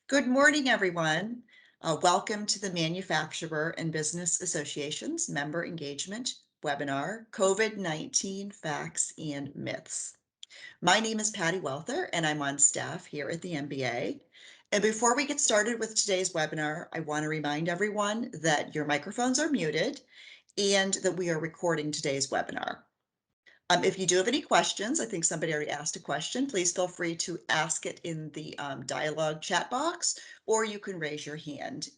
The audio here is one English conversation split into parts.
Good morning, everyone. Welcome to the Manufacturer and Business Association's Member Engagement webinar, COVID-19 Facts and Myths. My name is Patty Welther, and I'm on staff here at the MBA. And before we get started with today's webinar, I want to remind everyone that your microphones are muted and that we are recording today's webinar. If you do have any questions, I think somebody already asked a question, please feel free to ask it in the dialogue chat box, or you can raise your hand.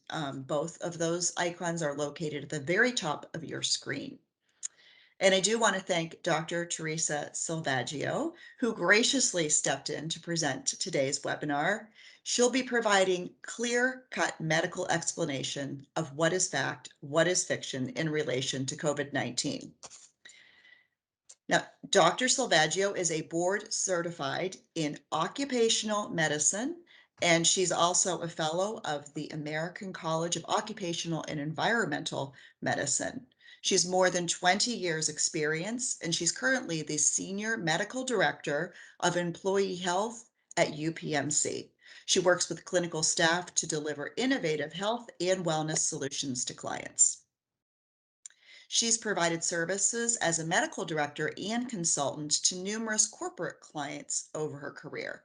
Both of those icons are located at the very top of your screen. And I do want to thank Dr. Teresa Silvaggio, who graciously stepped in to present today's webinar. She'll be providing clear-cut medical explanation of what is fact, what is fiction in relation to COVID-19. Now, Dr. Silvaggio is a board certified in occupational medicine, and she's also a fellow of the American College of Occupational and Environmental Medicine. She's more than 20 years experience, and she's currently the Senior Medical Director of Employee Health at UPMC. She works with clinical staff to deliver innovative health and wellness solutions to clients. She's provided services as a medical director and consultant to numerous corporate clients over her career.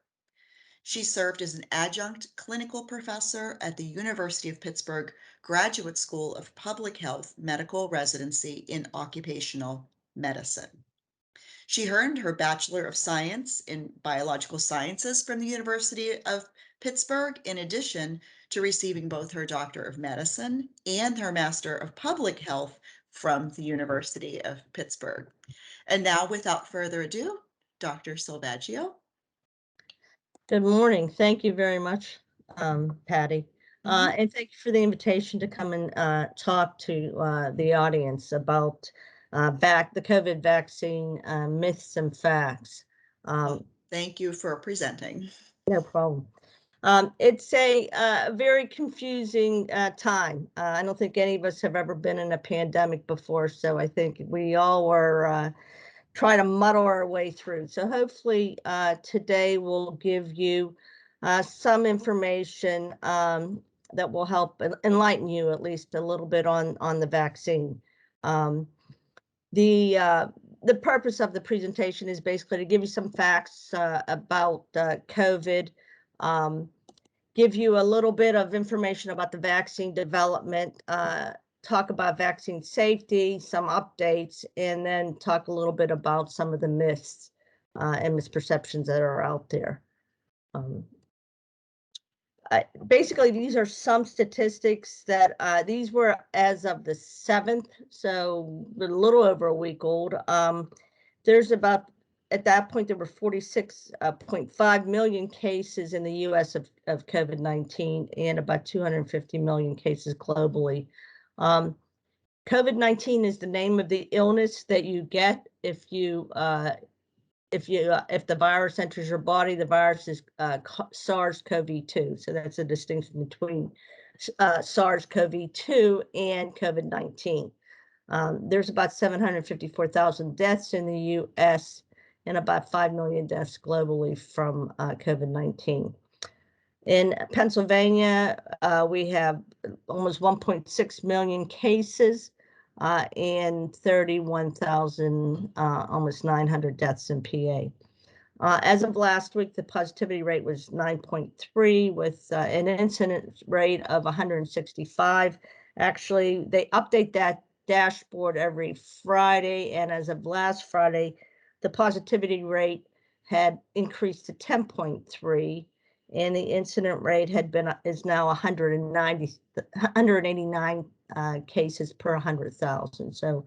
She served as an adjunct clinical professor at the University of Pittsburgh Graduate School of Public Health Medical Residency in Occupational Medicine. She earned her Bachelor of Science in Biological Sciences from the University of Pittsburgh, in addition to receiving both her Doctor of Medicine and her Master of Public Health from the University of Pittsburgh. And now, without further ado, Dr. Silvaggio. Good morning. Thank you very much, Patty. And thank you for the invitation to come and talk to the audience about the COVID vaccine myths and facts. Thank you for presenting. No problem. It's a very confusing time. I don't think any of us have ever been in a pandemic before, so I think we all were try to muddle our way through. So hopefully today will give you some information that will help enlighten you at least a little bit on the vaccine. The purpose of the presentation is basically to give you some facts about COVID, give you a little bit of information about the vaccine development, talk about vaccine safety, some updates, and then talk a little bit about some of the myths and misperceptions that are out there. Basically, these are some statistics that these were as of the 7th, so a little over a week old. There's about, at that point, there were 46.5 million cases in the US of COVID-19 and about 250 million cases globally. COVID-19 is the name of the illness that you get if the virus enters your body. The virus is SARS-CoV-2. So that's a distinction between SARS-CoV-2 and COVID-19. There's about 754,000 deaths in the US and about 5 million deaths globally from COVID-19. In Pennsylvania, we have almost 1.6 million cases and 31,000, almost 900 deaths in PA. As of last week, the positivity rate was 9.3 with an incidence rate of 165. Actually, they update that dashboard every Friday, and as of last Friday, the positivity rate had increased to 10.3. And the incident rate is now 189 cases per 100,000. So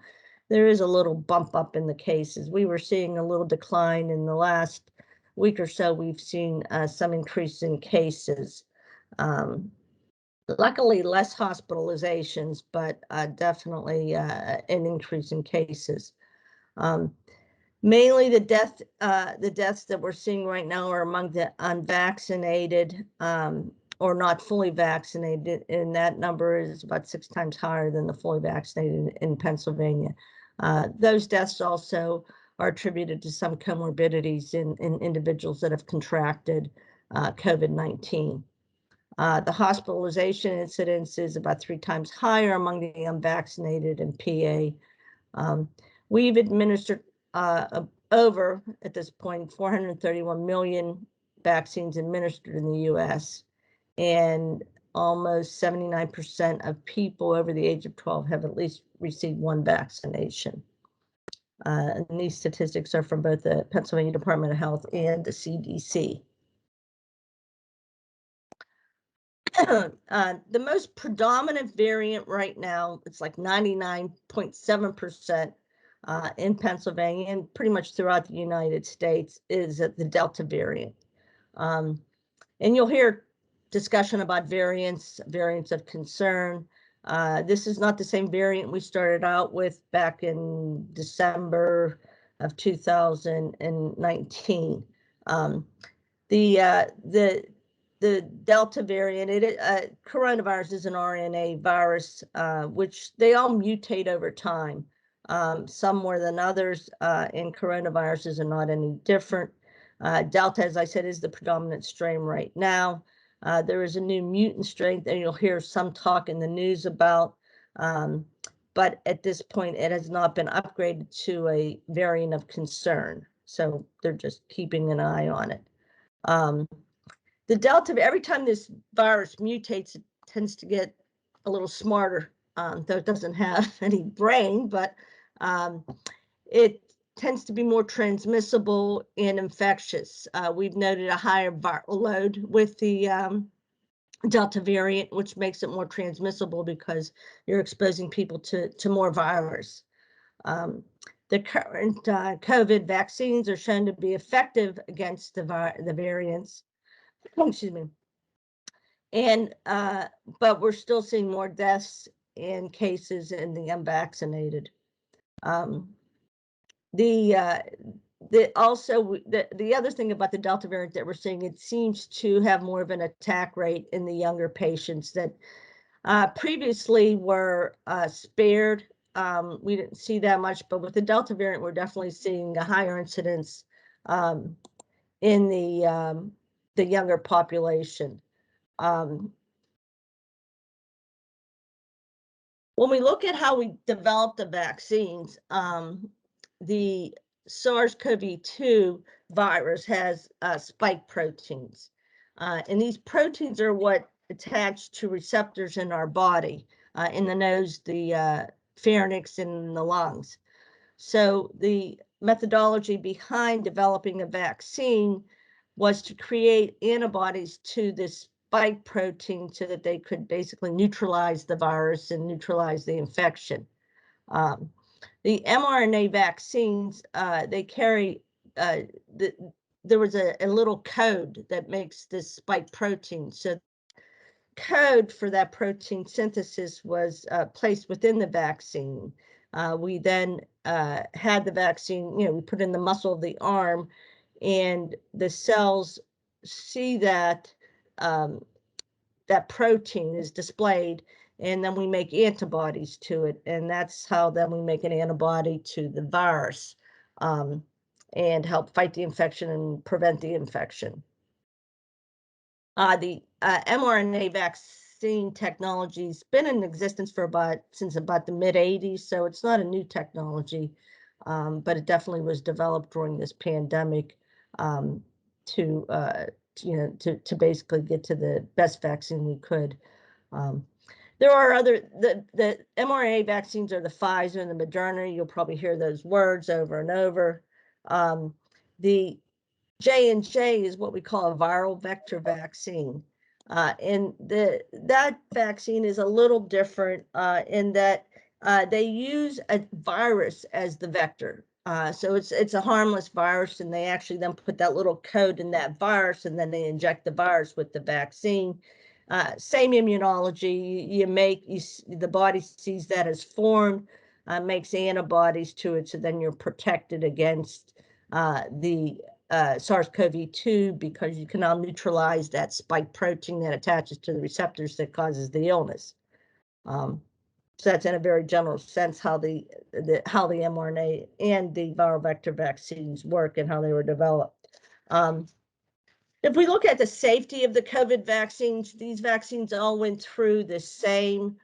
there is a little bump up in the cases. We were seeing a little decline in the last week or so. We've seen some increase in cases. Luckily, less hospitalizations, but definitely an increase in cases. Mainly the deaths that we're seeing right now are among the unvaccinated or not fully vaccinated, and that number is about 6 times higher than the fully vaccinated in Pennsylvania. Those deaths also are attributed to some comorbidities in individuals that have contracted COVID-19. The hospitalization incidence is about 3 times higher among the unvaccinated in PA. We've administered over, at this point, 431 million vaccines administered in the US, and almost 79% of people over the age of 12 have at least received one vaccination. And these statistics are from both the Pennsylvania Department of Health and the CDC. The most predominant variant right now, it's like 99.7% in Pennsylvania and pretty much throughout the United States, is the Delta variant. And you'll hear discussion about variants of concern. This is not the same variant we started out with back in December of 2019. The Delta variant, coronavirus is an RNA virus, which they all mutate over time. Some more than others, and coronaviruses are not any different. Delta, as I said, is the predominant strain right now. There is a new mutant strain that you'll hear some talk in the news about, but at this point, it has not been upgraded to a variant of concern. So they're just keeping an eye on it. The Delta, every time this virus mutates, it tends to get a little smarter, though it doesn't have any brain, but it tends to be more transmissible and infectious. We've noted a higher viral load with the Delta variant, which makes it more transmissible because you're exposing people to more virus. The current COVID vaccines are shown to be effective against the variants. Excuse me. And but we're still seeing more deaths and cases in the unvaccinated. The other thing about the Delta variant that we're seeing, it seems to have more of an attack rate in the younger patients that previously were spared. We didn't see that much, but with the Delta variant, we're definitely seeing a higher incidence in the younger population. When we look at how we developed the vaccines, the SARS-CoV-2 virus has spike proteins. And these proteins are what attach to receptors in our body, in the nose, the pharynx, and the lungs. So the methodology behind developing a vaccine was to create antibodies to this spike protein so that they could basically neutralize the virus and neutralize the infection. The mRNA vaccines, they carry, there was a little code that makes this spike protein. So code for that protein synthesis was placed within the vaccine. We then had the vaccine, we put in the muscle of the arm, and the cells see that that protein is displayed, and then we make antibodies to it, and that's how then we make an antibody to the virus, and help fight the infection and prevent the infection. The mRNA vaccine technology's been in existence for since about the mid-'80s, so it's not a new technology, but it definitely was developed during this pandemic, to basically get to the best vaccine we could. There are other, the mRNA vaccines are the Pfizer and the Moderna. You'll probably hear those words over and over. The J&J is what we call a viral vector vaccine. And that vaccine is a little different in that they use a virus as the vector. So it's a harmless virus, and they actually then put that little code in that virus, and then they inject the virus with the vaccine. Same immunology. The body sees that as formed, makes antibodies to it, so then you're protected against the SARS-CoV-2 because you can now neutralize that spike protein that attaches to the receptors that causes the illness. So that's in a very general sense how the mRNA and the viral vector vaccines work and how they were developed. If we look at the safety of the COVID vaccines, these vaccines all went through the same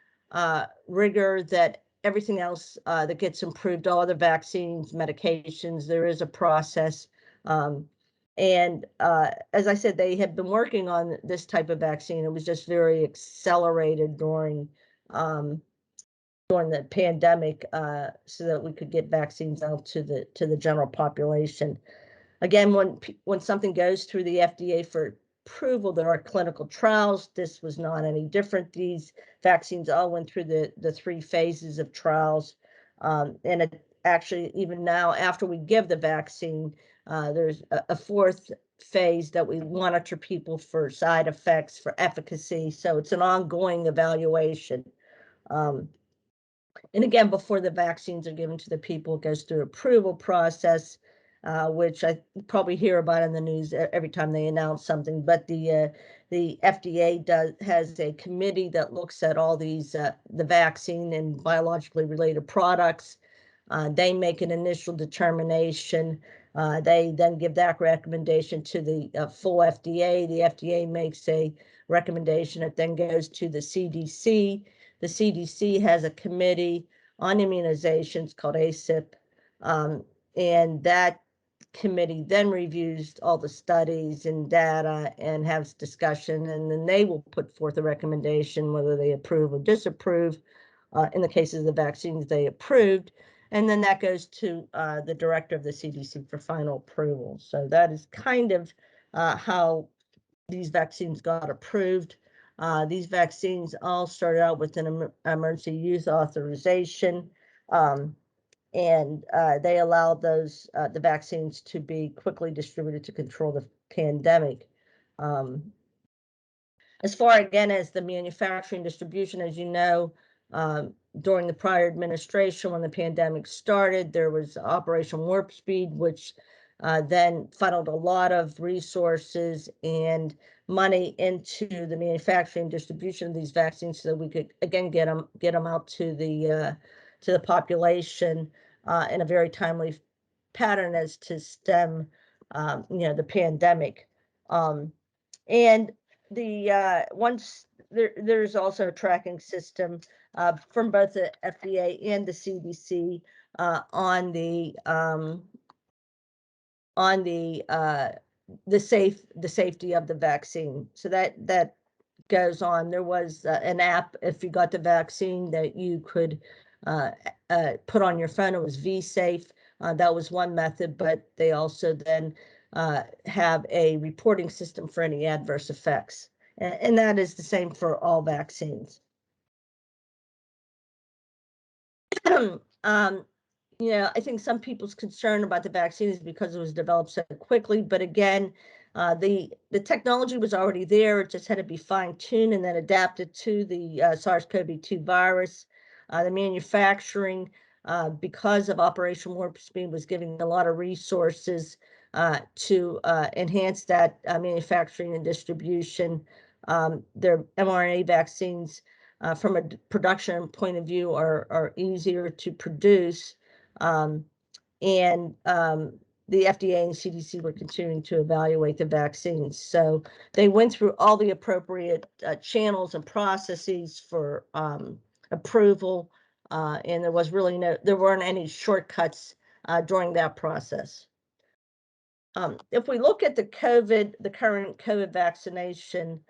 rigor that everything else that gets improved, all other vaccines, medications, there is a process. And as I said, they had been working on this type of vaccine. It was just very accelerated during the pandemic, so that we could get vaccines out to the general population. Again, when something goes through the FDA for approval, there are clinical trials. This was not any different. These vaccines all went through the 3 phases of trials. And it actually, even now, after we give the vaccine, there's a 4th phase that we monitor people for side effects, for efficacy. So it's an ongoing evaluation. And again, before the vaccines are given to the people, it goes through approval process, which I probably hear about in the news every time they announce something. But the FDA has a committee that looks at all these the vaccine and biologically related products. They make an initial determination. They then give that recommendation to the full FDA. The FDA makes a recommendation. It then goes to the CDC. The CDC has a committee on immunizations called ACIP, and that committee then reviews all the studies and data and has discussion, and then they will put forth a recommendation whether they approve or disapprove. In the cases of the vaccines, they approved, and then that goes to the director of the CDC for final approval. So that is kind of how these vaccines got approved. These vaccines all started out with an emergency use authorization, and they allowed the vaccines to be quickly distributed to control the pandemic. As far, again, as the manufacturing distribution, as you know, during the prior administration, when the pandemic started, there was Operation Warp Speed, which then funneled a lot of resources and money into the manufacturing and distribution of these vaccines, so that we could again get them out to the population in a very timely pattern as to stem the pandemic. And the once there's also a tracking system from both the FDA and the CDC on the safety of the vaccine. So that goes on. There was an app, if you got the vaccine, that you could put on your phone. It was vSafe. That was one method, but they also then have a reporting system for any adverse effects. And that is the same for all vaccines. I think some people's concern about the vaccine is because it was developed so quickly. But again, the technology was already there. It just had to be fine-tuned and then adapted to the SARS-CoV-2 virus. The manufacturing, because of Operation Warp Speed, was giving a lot of resources to enhance that manufacturing and distribution. Their mRNA vaccines, from a production point of view, are easier to produce. And the FDA and CDC were continuing to evaluate the vaccines. So they went through all the appropriate channels and processes for approval, and there weren't any shortcuts during that process. If we look at the current COVID vaccination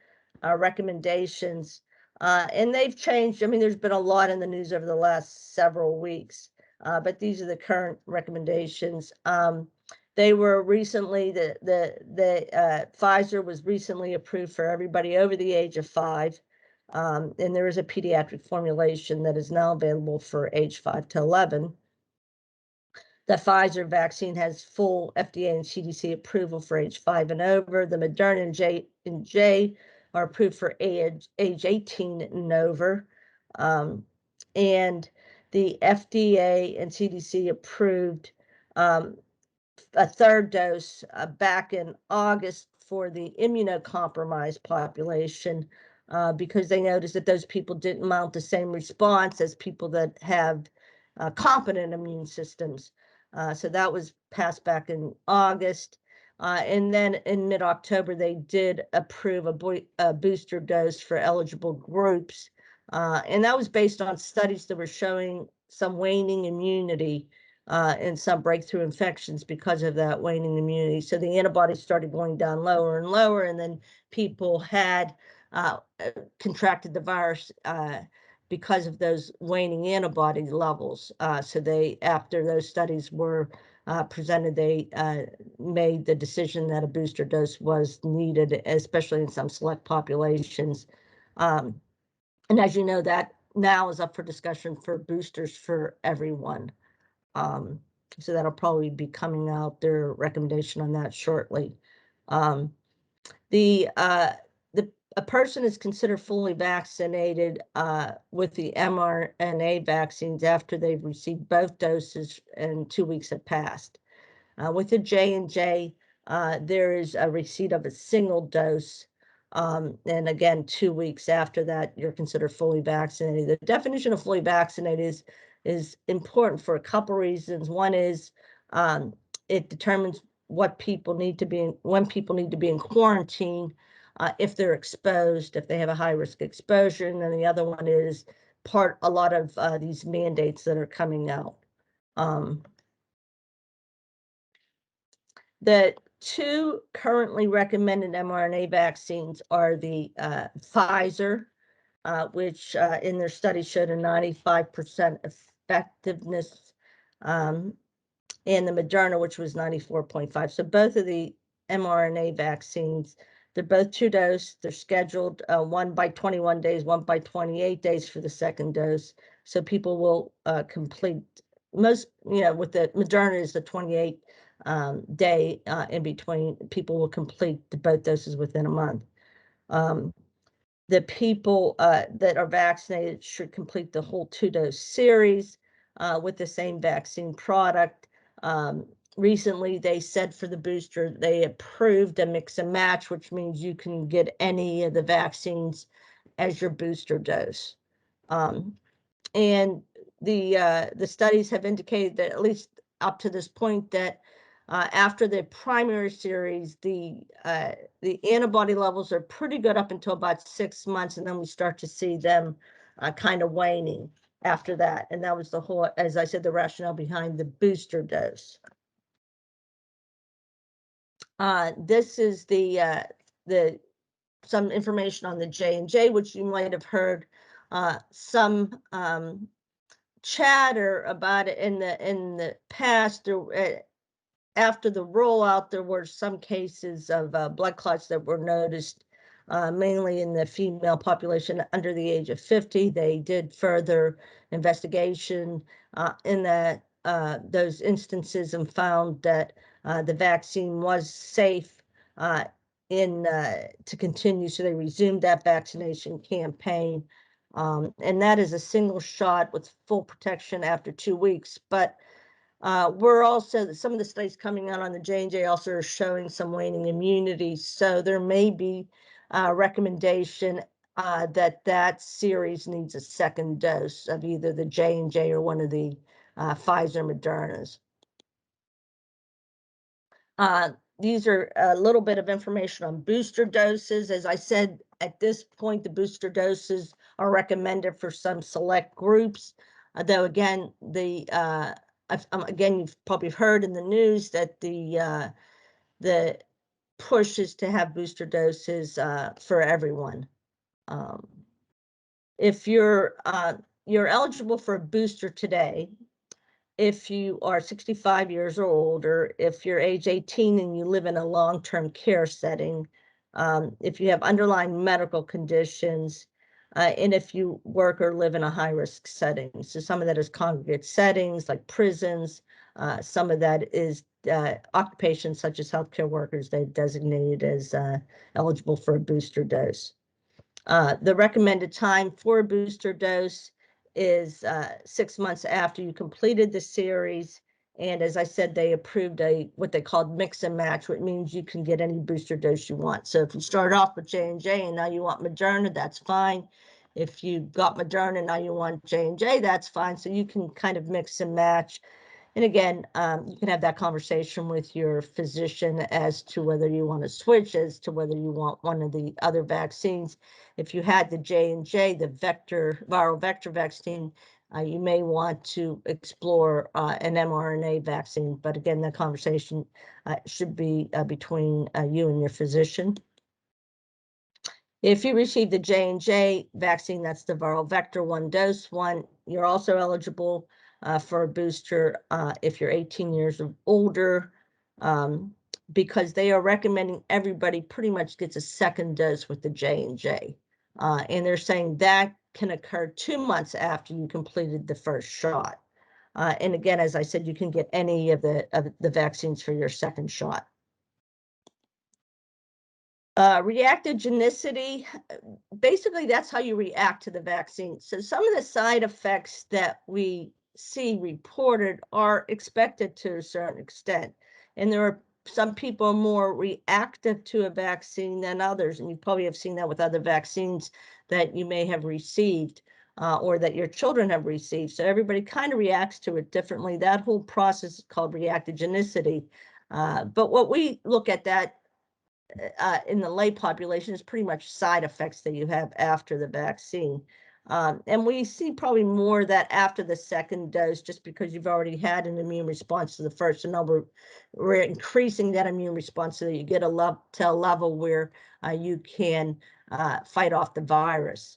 recommendations, and they've changed. I mean, there's been a lot in the news over the last several weeks, but these are the current recommendations. They were recently the Pfizer was recently approved for everybody over the age of 5, and there is a pediatric formulation that is now available for age 5 to 11. The Pfizer vaccine has full FDA and CDC approval for age 5 and over. The Moderna and J are approved for age 18 and over. And the FDA and CDC approved a 3rd dose back in August for the immunocompromised population, because they noticed that those people didn't mount the same response as people that have competent immune systems. So that was passed back in August. And then in mid-October, they did approve a booster dose for eligible groups. And that was based on studies that were showing some waning immunity and some breakthrough infections because of that waning immunity. So the antibodies started going down lower and lower, and then people had contracted the virus because of those waning antibody levels. So after those studies were presented, they made the decision that a booster dose was needed, especially in some select populations. And as you know, that now is up for discussion for boosters for everyone. Um, so that'll probably be coming out, their recommendation on that shortly. Um, the a person is considered fully vaccinated with the mRNA vaccines after they've received both doses and 2 weeks have passed. With the J&J, there is a receipt of a single dose. And again, 2 weeks after that, you're considered fully vaccinated. The definition of fully vaccinated is important for a couple reasons. One is it determines what people need to be in, when people need to be in quarantine, if they're exposed, if they have a high risk exposure. And then the other one is a lot of these mandates that are coming out. The two currently recommended mRNA vaccines are the Pfizer, which in their study showed a 95% effectiveness, and the Moderna, which was 94.5. So both of the mRNA vaccines, they're both 2 dose. They're scheduled one by 21 days, one by 28 days for the second dose. So people will complete most, with the Moderna is the 28 day in between. People will complete both doses within a month. The people that are vaccinated should complete the whole 2 dose series with the same vaccine product. Recently, they said for the booster, they approved a mix and match, which means you can get any of the vaccines as your booster dose. And the studies have indicated that, at least up to this point, that after the primary series, the antibody levels are pretty good up until about 6 months, and then we start to see them kind of waning after that. And that was the whole, as I said, the rationale behind the booster dose. This is the some information on the J&J, which you might have heard some chatter about it in the past. After the rollout, there were some cases of blood clots that were noticed, mainly in the female population under the age of 50. They did further investigation in those instances and found that the vaccine was safe to continue. So they resumed that vaccination campaign. And that is a single shot with full protection after 2 weeks. But we're also, some of the studies coming out on the J&J also are showing some waning immunity. So there may be a recommendation that series needs a second dose of either the J&J or one of the Pfizer Modernas. These are a little bit of information on booster doses. As I said, at this point, the booster doses are recommended for some select groups, though again, again, you've probably heard in the news that the push is to have booster doses for everyone. If you're eligible for a booster today, if you are 65 years or older, if you're age 18 and you live in a long-term care setting, if you have underlying medical conditions, and if you work or live in a high-risk setting. So some of that is congregate settings like prisons. Some of that is occupations such as healthcare workers they've designated as eligible for a booster dose. The recommended time for a booster dose is 6 months after you completed the series. And as I said, they approved what they called mix and match, which means you can get any booster dose you want. So if you start off with J&J and now you want Moderna, that's fine. If you got Moderna and now you want J&J, that's fine. So you can kind of mix and match. And again, you can have that conversation with your physician as to whether you want to switch, as to whether you want one of the other vaccines. If you had the J&J, the viral vector vaccine, you may want to explore an mRNA vaccine. But again, that conversation should be between you and your physician. If you receive the J&J vaccine, that's the viral vector 1-dose one, you're also eligible for a booster if you're 18 years or older, because they are recommending everybody pretty much gets a second dose with the J&J. And they're saying that can occur 2 months after you completed the first shot. And again, as I said, you can get any of the vaccines for your second shot. Reactogenicity, basically that's how you react to the vaccine. So some of the side effects that we see reported are expected to a certain extent. And there are some people more reactive to a vaccine than others. And you probably have seen that with other vaccines that you may have received or that your children have received. So everybody kind of reacts to it differently. That whole process is called reactogenicity. But what we look at that in the lay population is pretty much side effects that you have after the vaccine. And we see probably more of that after the second dose, just because you've already had an immune response to the first. And now we're increasing that immune response so that you get to a level where you can fight off the virus.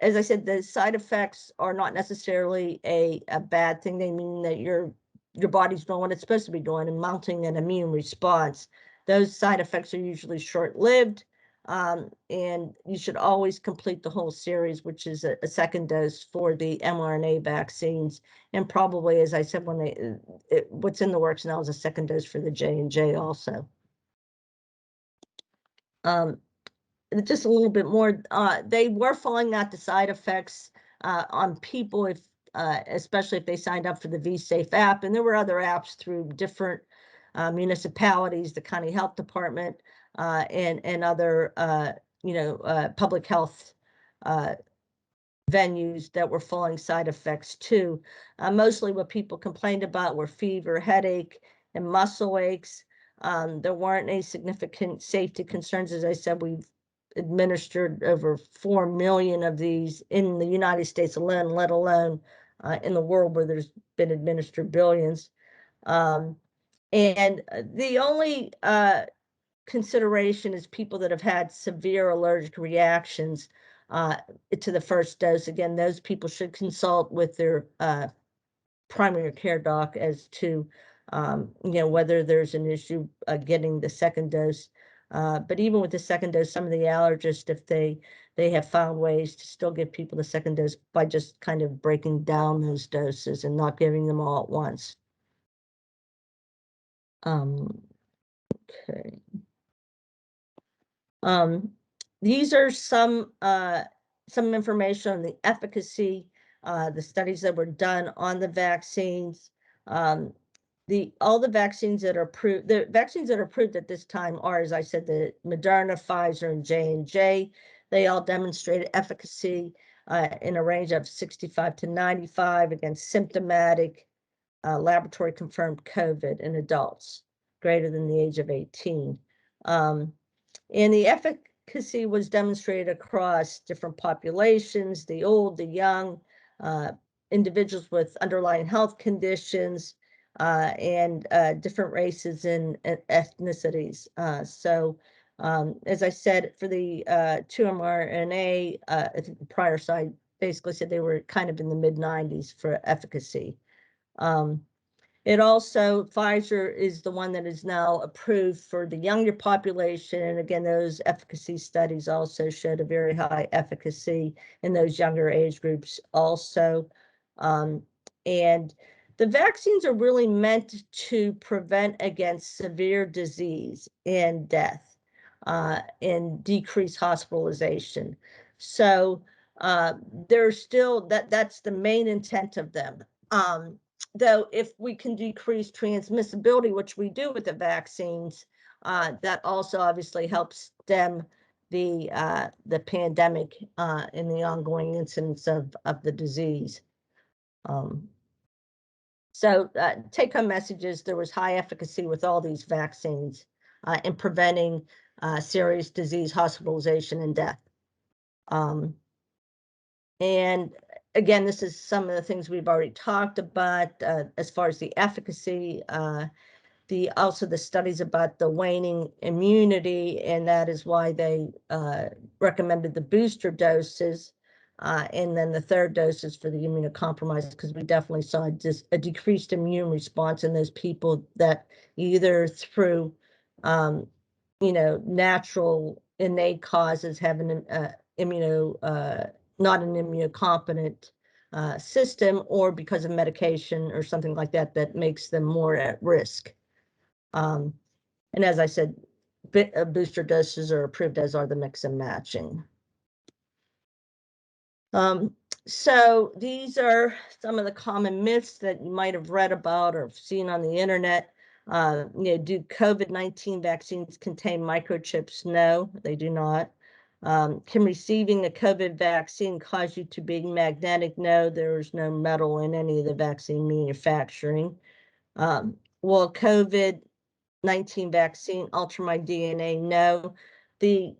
As I said, the side effects are not necessarily a bad thing. They mean that your body's doing what it's supposed to be doing and mounting an immune response. Those side effects are usually short-lived, and you should always complete the whole series, which is a second dose for the mRNA vaccines, and probably, as I said, what's in the works now is a second dose for the J&J also. Just a little bit more, they were following out the side effects on people, if especially if they signed up for the VSafe app, and there were other apps through different municipalities, the county health department, and other public health venues that were falling side effects too. Mostly what people complained about were fever, headache, and muscle aches. There weren't any significant safety concerns. As I said, we've administered over 4 million of these in the United States alone, let alone in the world where there's been administered billions. And the only consideration is people that have had severe allergic reactions to the first dose. Again, those people should consult with their primary care doc as to whether there's an issue getting the second dose. But even with the second dose, some of the allergists, if they have found ways to still give people the second dose by just kind of breaking down those doses and not giving them all at once. Okay. These are some information on the efficacy, the studies that were done on the vaccines. All the vaccines that are approved, the vaccines that are approved at this time are, as I said, the Moderna, Pfizer, and J&J. They all demonstrated efficacy in a range of 65 to 95 against symptomatic laboratory confirmed COVID in adults greater than the age of 18. And the efficacy was demonstrated across different populations, the old, the young, individuals with underlying health conditions, and different races and ethnicities. As I said, for the 2 mRNA, I think the prior slide basically said they were kind of in the mid-90s for efficacy. It also, Pfizer is the one that is now approved for the younger population. And again, those efficacy studies also showed a very high efficacy in those younger age groups also. And the vaccines are really meant to prevent against severe disease and death and decrease hospitalization. So there's still, that's the main intent of them. Though if we can decrease transmissibility, which we do with the vaccines, that also obviously helps stem the pandemic and the ongoing incidence of the disease. So take-home messages, there was high efficacy with all these vaccines in preventing serious disease, hospitalization, and death. And again, this is some of the things we've already talked about as far as the efficacy, also the studies about the waning immunity, and that is why they recommended the booster doses. And then the third dose is for the immunocompromised, because we definitely saw just a decreased immune response in those people that either through, natural innate causes have an not an immunocompetent system, or because of medication or something like that that makes them more at risk. And as I said, booster doses are approved, as are the mix and matching. So these are some of the common myths that you might have read about or seen on the internet. Do COVID-19 vaccines contain microchips? No, they do not. Can receiving a COVID vaccine cause you to be magnetic? No, there is no metal in any of the vaccine manufacturing. Will COVID-19 vaccine alter my DNA? No. The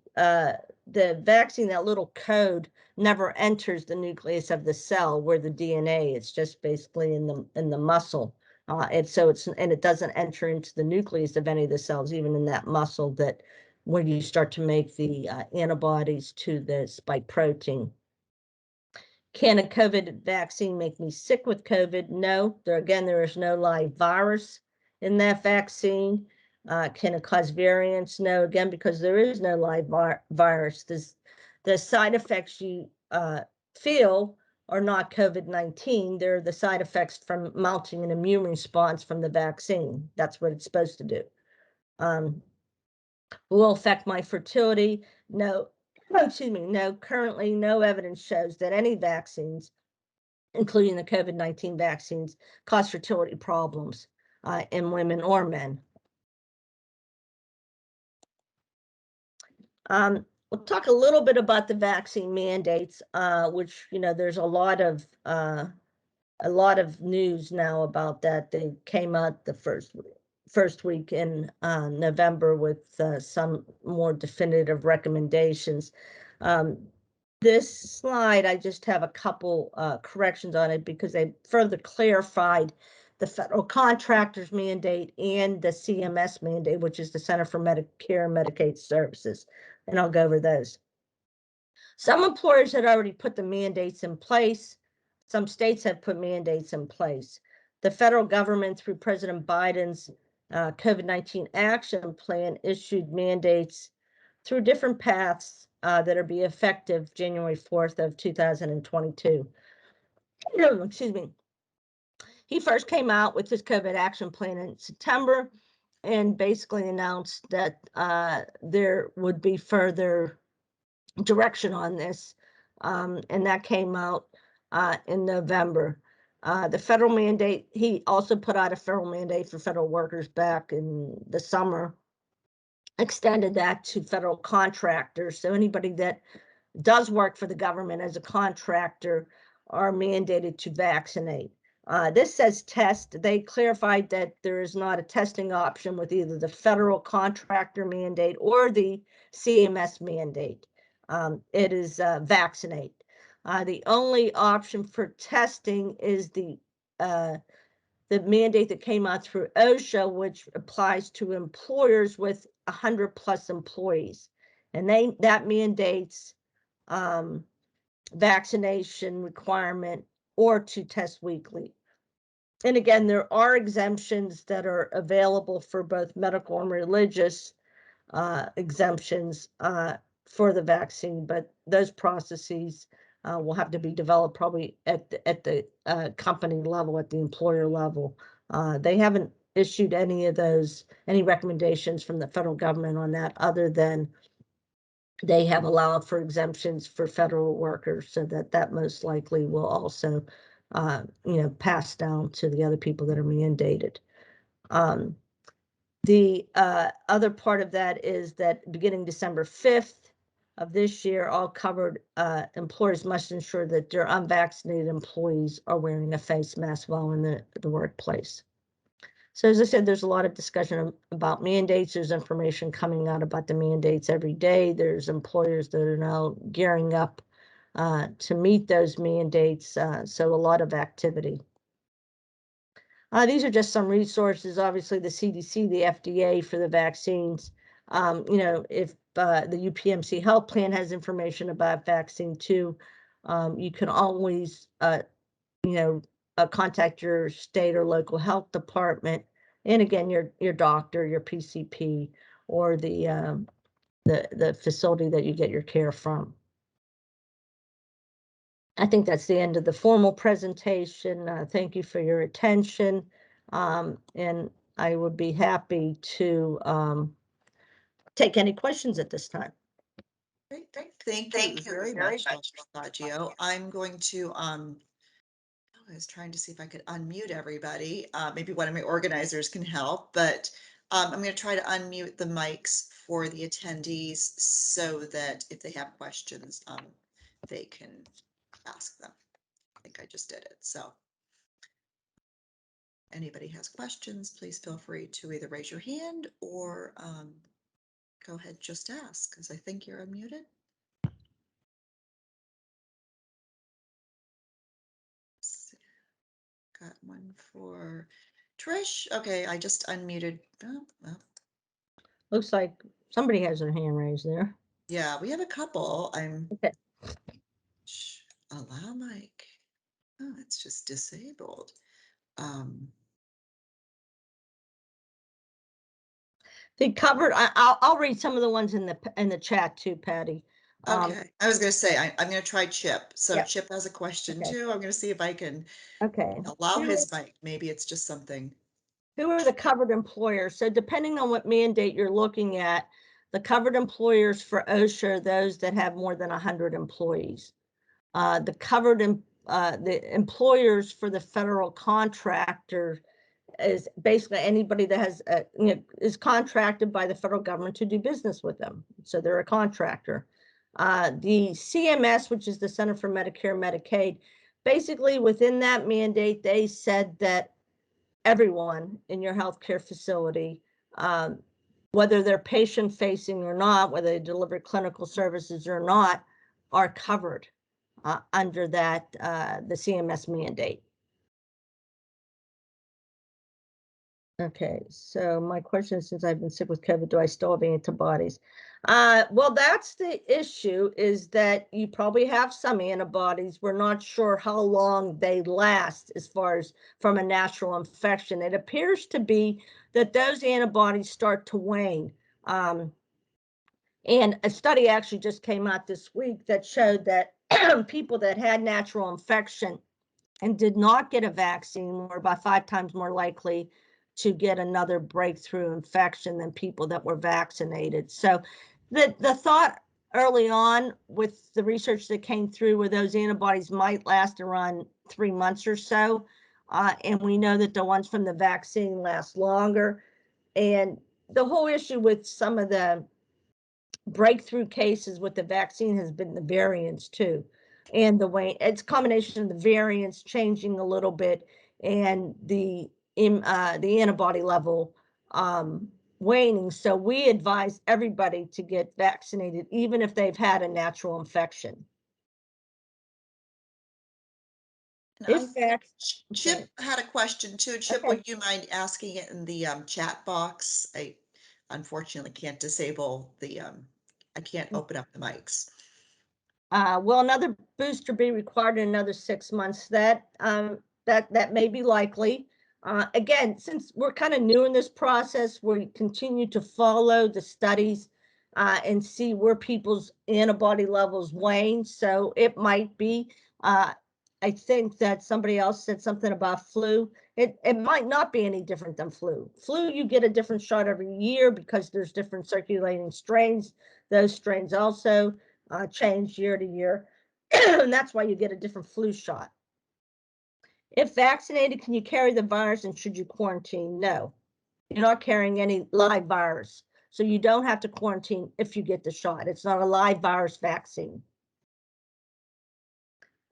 vaccine, that little code, never enters the nucleus of the cell where the DNA. It's just basically in the muscle. And it doesn't enter into the nucleus of any of the cells, even in that muscle, that when you start to make the antibodies to the spike protein. Can a COVID vaccine make me sick with COVID? No. There is no live virus in that vaccine. Can it cause variants? No, again, because there is no live virus. The side effects you feel are not COVID-19. They're the side effects from mounting an immune response from the vaccine. That's what it's supposed to do. Will affect my fertility? No. Excuse me. No, currently no evidence shows that any vaccines, including the COVID-19 vaccines, cause fertility problems in women or men. We'll talk a little bit about the vaccine mandates, which, there's a lot of news now about that. They came out the first week in November with some more definitive recommendations. This slide, I just have a couple corrections on it, because they further clarified the federal contractors mandate and the CMS mandate, which is the Center for Medicare and Medicaid Services. And I'll go over those. Some employers had already put the mandates in place. Some states have put mandates in place. The federal government, through President Biden's COVID-19 action plan, issued mandates through different paths that are be effective January 4th of 2022. Excuse me. He first came out with his COVID action plan in September and basically announced that there would be further direction on this, and that came out in November. The federal mandate, he also put out a federal mandate for federal workers back in the summer, extended that to federal contractors. So anybody that does work for the government as a contractor are mandated to vaccinate. This says test. They clarified that there is not a testing option with either the federal contractor mandate or the CMS mandate. It is vaccinate. The only option for testing is the mandate that came out through OSHA, which applies to employers with 100+ employees, and that mandates vaccination requirement or to test weekly. And again, there are exemptions that are available for both medical and religious exemptions for the vaccine, but those processes will have to be developed probably at the company level, at the employer level. They haven't issued any recommendations from the federal government on that, other than they have allowed for exemptions for federal workers, so that most likely will also, pass down to the other people that are mandated. The other part of that is that beginning December 5th, of this year, all covered employers must ensure that their unvaccinated employees are wearing a face mask while in the workplace. So as I said, there's a lot of discussion about mandates. There's information coming out about the mandates every day. There's employers that are now gearing up to meet those mandates. So a lot of activity. These are just some resources. Obviously, the CDC, the FDA for the vaccines. If the UPMC health plan has information about vaccine too, you can always, contact your state or local health department, and again, your doctor, your PCP, or the facility that you get your care from. I think that's the end of the formal presentation. Thank you for your attention. And I would be happy to take any questions at this time. Great. Thank you very much, Dr. Saggio. I'm going to, I was trying to see if I could unmute everybody. Maybe one of my organizers can help, but I'm going to try to unmute the mics for the attendees so that if they have questions, they can ask them. I think I just did it. So anybody has questions, please feel free to either raise your hand or go ahead, just ask, because I think you're unmuted. Got one for Trish. Okay, I just unmuted. Oh, well, Looks like somebody has their hand raised there. yeah, we have a couple. Okay. Allow mic. Oh, it's just disabled. They covered. I'll read some of the ones in the chat too, Patty. Okay, I was going to say I'm going to try Chip. So Yep. Chip has a question Okay. too. I'm going to see if I can Okay. allow his mic. Maybe it's just something. Who are the covered employers? So depending on what mandate you're looking at, the covered employers for OSHA are those that have more than 100 employees. The employers for the federal contractor is basically anybody that has is contracted by the federal government to do business with them. So they're a contractor. The CMS, which is the Center for Medicare and Medicaid, basically within that mandate, they said that everyone in your healthcare facility, um, whether they're patient facing or not, whether they deliver clinical services or not, are covered under that the CMS mandate. Okay, so my question is, since I've been sick with COVID, do I still have antibodies? Well, that's the issue, is that you probably have some antibodies. We're not sure how long they last as far as from a natural infection. It appears to be that those antibodies start to wane. And a study actually just came out this week that showed that people that had natural infection and did not get a vaccine were about 5 times more likely to get another breakthrough infection than people that were vaccinated. So the thought early on with the research that came through where those antibodies might last around 3 months or so. And we know that the ones from the vaccine last longer. And the whole issue with some of the breakthrough cases with the vaccine has been the variants too, and the way it's a combination of the variants changing a little bit and the antibody level waning. So we advise everybody to get vaccinated, even if they've had a natural infection. And I If think sorry. Chip had a question too. Chip, Okay. would you mind asking it in the chat box? I unfortunately can't disable the, I can't open up the mics. Will another booster be required in another 6 months? That may be likely. Again, since we're kind of new in this process, we continue to follow the studies and see where people's antibody levels wane. So it might be. I think that somebody else said something about flu. It might not be any different than flu. Flu, you get a different shot every year because there's different circulating strains. Those strains also change year to year, and that's why you get a different flu shot. If vaccinated, can you carry the virus, and should you quarantine? No, you're not carrying any live virus. So you don't have to quarantine if you get the shot. It's not a live virus vaccine.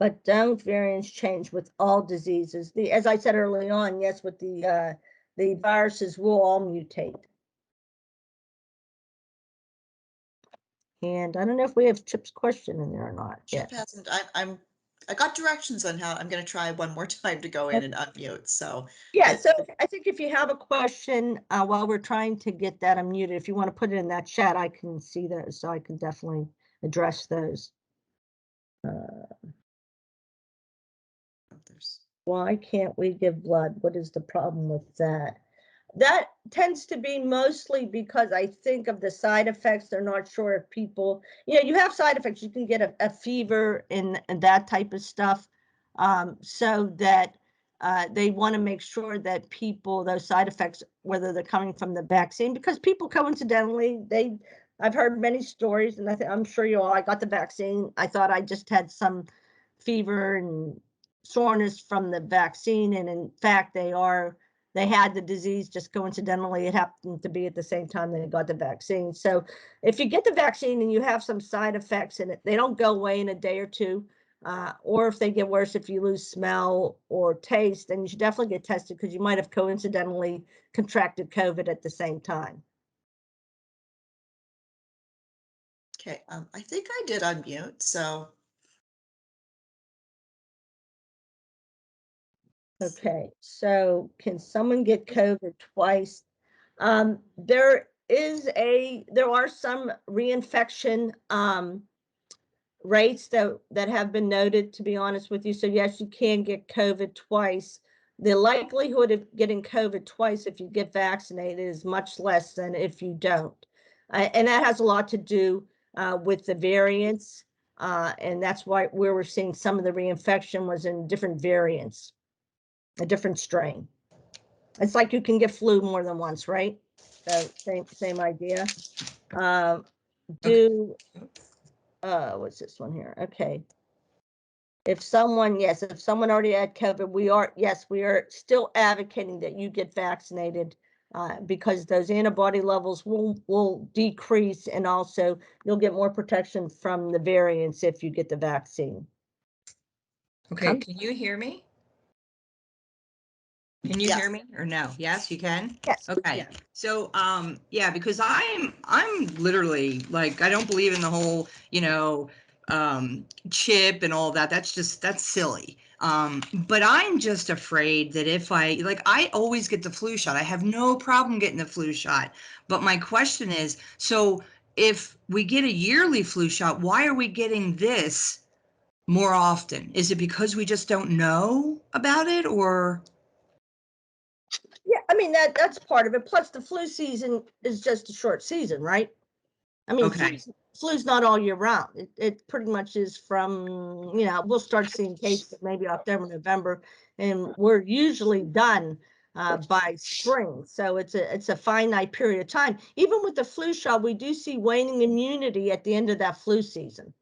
But don't variants change with all diseases? As I said early on, yes, with the viruses will all mutate. And I don't know if we have Chip's question in there or not Chip yet. hasn't, I got directions on how, I'm gonna try one more time to go in and unmute, so. Yeah, so I think if you have a question while we're trying to get that unmuted, if you want to put it in that chat, I can see those, so I can definitely address those. Why can't we give blood? What is the problem with that? That tends to be mostly because I think of the side effects. They're not sure if people, you have side effects. You can get a fever and that type of stuff. So that they want to make sure that people, those side effects, whether they're coming from the vaccine, because people coincidentally, I've heard many stories, and I'm sure you all, I got the vaccine. I thought I just had some fever and soreness from the vaccine. And in fact, they had the disease, just coincidentally, it happened to be at the same time they got the vaccine. So if you get the vaccine and you have some side effects in it, they don't go away in a day or two. Or if they get worse, if you lose smell or taste, then you should definitely get tested because you might have coincidentally contracted COVID at the same time. Okay, I think I did unmute, so. Okay, so can someone get COVID twice? There are some reinfection rates that have been noted, to be honest with you. So yes, you can get COVID twice. The likelihood of getting COVID twice if you get vaccinated is much less than if you don't. And that has a lot to do with the variants. And that's where we're seeing some of the reinfection was in different variants, a different strain. It's like you can get flu more than once, right? So same idea. Do what's this one here? Okay. If someone already had COVID, we are still advocating that you get vaccinated because those antibody levels will decrease, and also you'll get more protection from the variants if you get the vaccine. Okay, can you hear me? Can you Yes. hear me or no? Yes, you can? Yes. Okay. Yeah. So, yeah, because I'm literally like, I don't believe in the whole, chip and all that. That's silly. But I'm just afraid that if I always get the flu shot. I have no problem getting the flu shot. But my question is, so if we get a yearly flu shot, why are we getting this more often? Is it because we just don't know about it, or? Yeah, I mean that's part of it. Plus, the flu season is just a short season, right? I mean, Okay. flu's not all year round. It pretty much is from, we'll start seeing cases maybe October, November, and we're usually done by spring. So it's a finite period of time. Even with the flu shot, we do see waning immunity at the end of that flu season.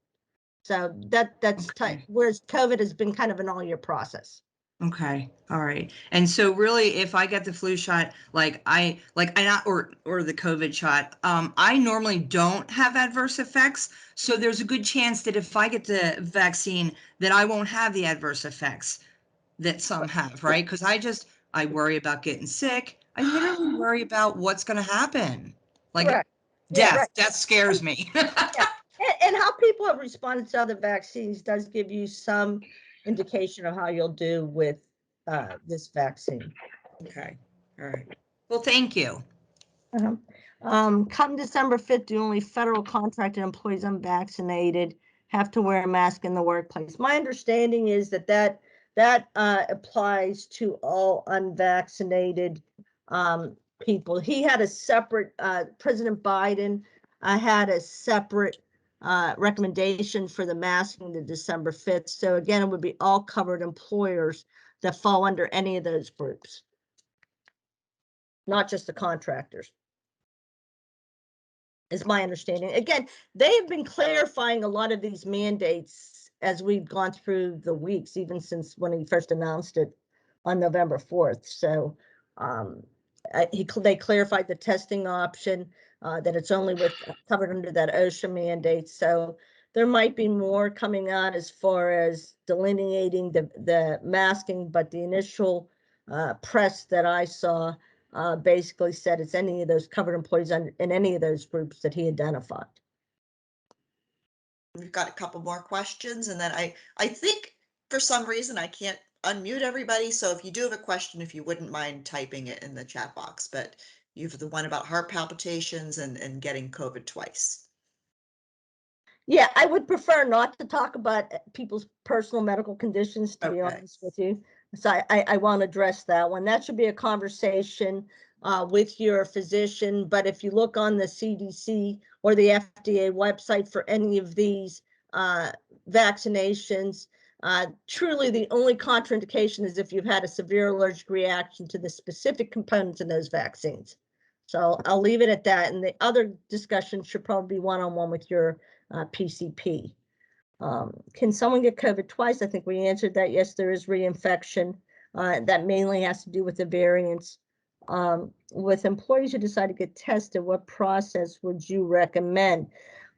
So that's Okay. whereas COVID has been kind of an all year process. Okay. All right. And so really if I get the flu shot, I not or the COVID shot, I normally don't have adverse effects. So there's a good chance that if I get the vaccine that I won't have the adverse effects that some have, right? Because I worry about getting sick. I literally worry about what's going to happen. Like Correct. Yeah, death. right. Death scares me. Yeah, and how people have responded to other vaccines does give you some indication of how you'll do with this vaccine. Okay. All right. Well, thank you. Uh-huh. Come December 5th, the only federal contracted employees unvaccinated have to wear a mask in the workplace. My understanding is that applies to all unvaccinated people. He had a separate, President Biden had a separate recommendation for the masking to December 5th. So again, it would be all covered employers that fall under any of those groups, not just the contractors, is my understanding. Again, they have been clarifying a lot of these mandates as we've gone through the weeks, even since when he first announced it on November 4th. So they clarified the testing option. that it's only with covered under that OSHA mandate. So there might be more coming out as far as delineating the masking, but the initial press that I saw basically said it's any of those covered employees in any of those groups that he identified. We've got a couple more questions, and then I think for some reason I can't unmute everybody. So if you do have a question, if you wouldn't mind typing it in the chat box, but you've the one about heart palpitations and getting COVID twice. Yeah, I would prefer not to talk about people's personal medical conditions, to be Okay. honest with you. So I want to address that one. That should be a conversation with your physician. But if you look on the CDC or the FDA website for any of these vaccinations, truly the only contraindication is if you've had a severe allergic reaction to the specific components in those vaccines. So I'll leave it at that. And the other discussion should probably be one-on-one with your PCP. Can someone get COVID twice? I think we answered that. Yes, there is reinfection. That mainly has to do with the variants. With employees who decide to get tested, what process would you recommend?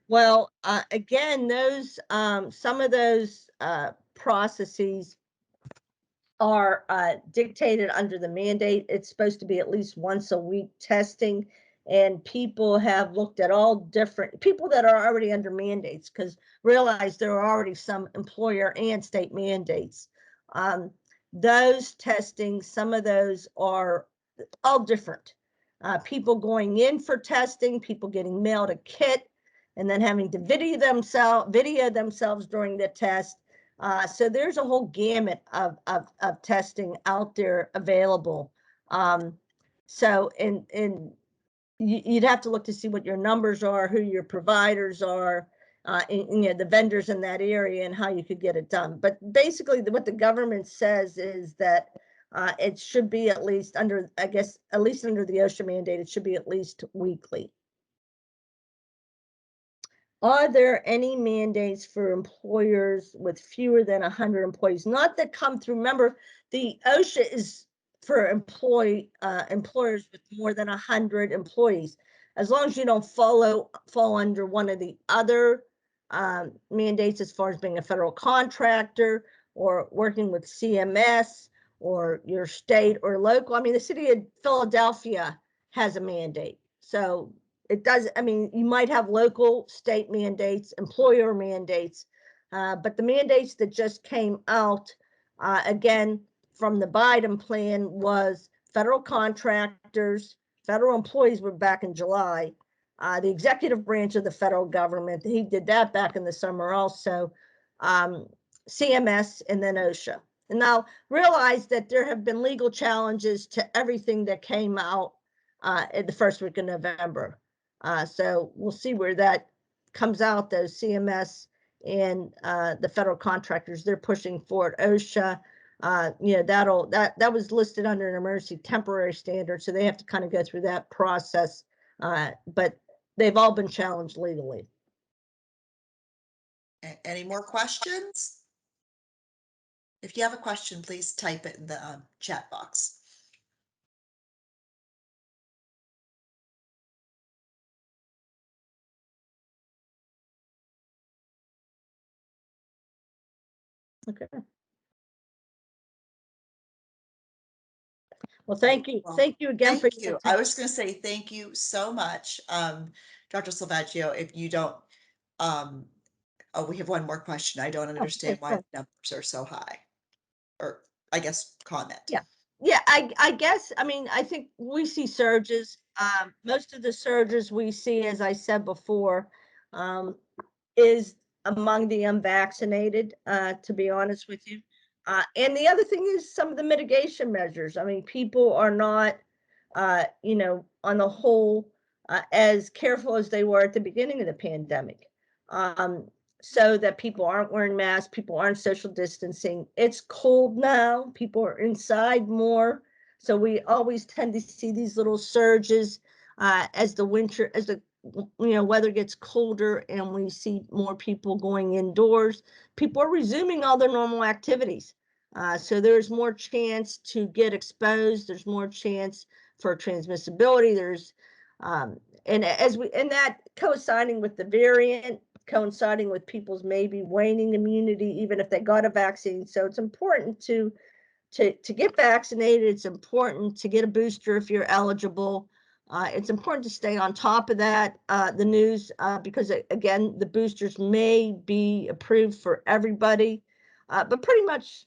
Well, again, those some of those processes are dictated under the mandate. It's supposed to be at least once a week testing, and people have looked at all different people that are already under mandates, because realize there are already some employer and state mandates. Those testing, some of those are all different. People going in for testing, people getting mailed a kit, and then having to video themselves during the test. So there's a whole gamut of testing out there available. So you'd have to look to see what your numbers are, who your providers are, and, the vendors in that area, and how you could get it done. But basically, what the government says is that it should be at least under, I guess, at least under the OSHA mandate, it should be at least weekly. Are there any mandates for employers with fewer than 100 employees? Not that come through. Remember, the OSHA is for employers with more than 100 employees. As long as you don't fall under one of the other mandates, as far as being a federal contractor or working with CMS or your state or local. I mean, the city of Philadelphia has a mandate. So it does, I mean, you might have local, state mandates, employer mandates, but the mandates that just came out, again, from the Biden plan was federal contractors, federal employees were back in July. The executive branch of the federal government, he did that back in the summer also, CMS, and then OSHA. And now realize that there have been legal challenges to everything that came out in the first week of November. So we'll see where that comes out, though. CMS and the federal contractors, they're pushing for it. OSHA, that was listed under an emergency temporary standard, so they have to kind of go through that process. But they've all been challenged legally. Any more questions? If you have a question, please type it in the chat box. Okay. Well, thank you. Well, Thank you again for your you. I was going to say thank you so much, Dr. Salvaggio. If you don't, oh, we have one more question. I don't understand why the numbers are so high, or I guess comment. Yeah, I guess, I mean, I think we see surges. Most of the surges we see, as I said before, is among the unvaccinated, to be honest with you. And the other thing is some of the mitigation measures. I mean, people are not, on the whole, as careful as they were at the beginning of the pandemic. So that people aren't wearing masks, people aren't social distancing. It's cold now, people are inside more. So we always tend to see these little surges as the weather gets colder and we see more people going indoors. People are resuming all their normal activities. So there's more chance to get exposed. There's more chance for transmissibility. There's and that coinciding with the variant, coinciding with people's maybe waning immunity, even if they got a vaccine. So it's important to get vaccinated. It's important to get a booster if you're eligible. It's important to stay on top of that, the news, because again, the boosters may be approved for everybody, but pretty much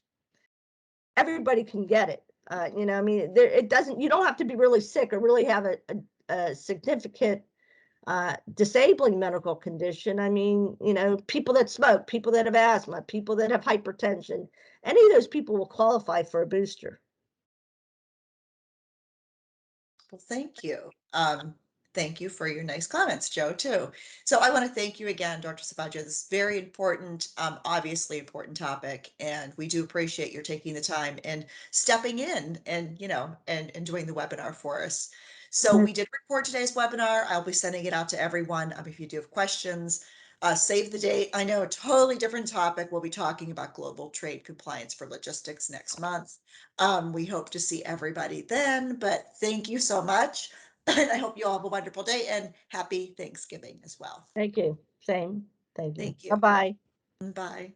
everybody can get it. I mean, it doesn't. You don't have to be really sick or really have a significant disabling medical condition. I mean, people that smoke, people that have asthma, people that have hypertension, any of those people will qualify for a booster. Well, thank you. Thank you for your nice comments, Joe, too. So I want to thank you again, Dr. Sabaggio. This is very important, obviously important topic, and we do appreciate your taking the time and stepping in and, and doing the webinar for us. So we did record today's webinar. I'll be sending it out to everyone. If you do have questions, save the date. I know a totally different topic. We'll be talking about global trade compliance for logistics next month. We hope to see everybody then, but thank you so much. And I hope you all have a wonderful day and happy Thanksgiving as well. Thank you. Same. Thank you. Thank you. Bye-bye. Bye.